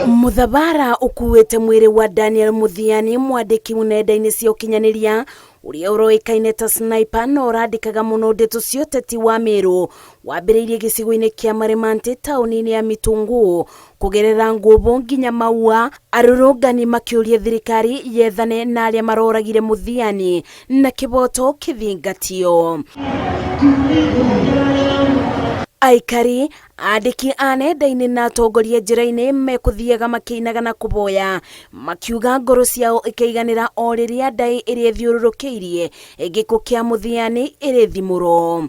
Muthabara ukuwete mwiri wa Daniel Muthiani mwandiki munenda-ini cia ukinyaniria uria uroikaine ta sniper no urandikaga muno ndeto cia uteti wa Meru wambiriirie gicigo-ini kia Marimanti tauni-ini ya Mitungu kugerera nguvu nginya Maua. Arurungani makiuria thirikari yethane na aria maroragire Muthiani na kiboto kithingatio. Aikari andiki a nenda-ini na atongoria njira-ini mekuthiaga makiinaga na kuboya makiuga ngoro ciao ikaiganira o riria ndai iria ithiururukiirie giko kia Muthiani iri thimuro.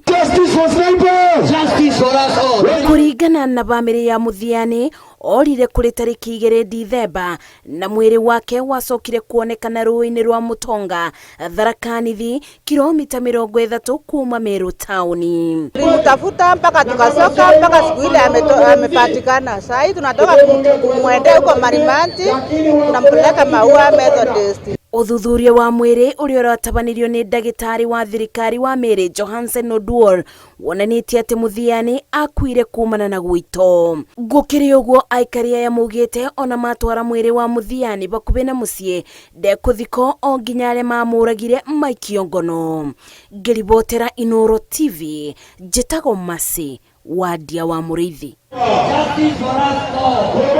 Kuringana na bamiri ya Muthiani orire kuri tariki 2 Dithemba na mwiri wake wacokire kuonekana rũĩ-inĩ rwa Mutonga Tharaka-Nithi kilomita 30 kuma Meru tauni. Tulimtafuta mpaka tukasoka mpaka siku ile amepatikana. Sasa hivi tunatoka kumwendea huko Marimanti tunampeleka Maua Methodist. Uthuthuria wa mwiri uria uratabanirio ni ndagitari wa thirikari wa Mary Johansen Oduor wonanitie ati Muthiani akuire kumana na gwito. Gukiri uguo aikari aya mugite ona matwara mwiri wa Muthiani bakubi na mucii ndekuthiko o nginya aria mamuragire maikio ngono. Ngiribotera Inoro TV njitago Masi Wadia wa Muriithi.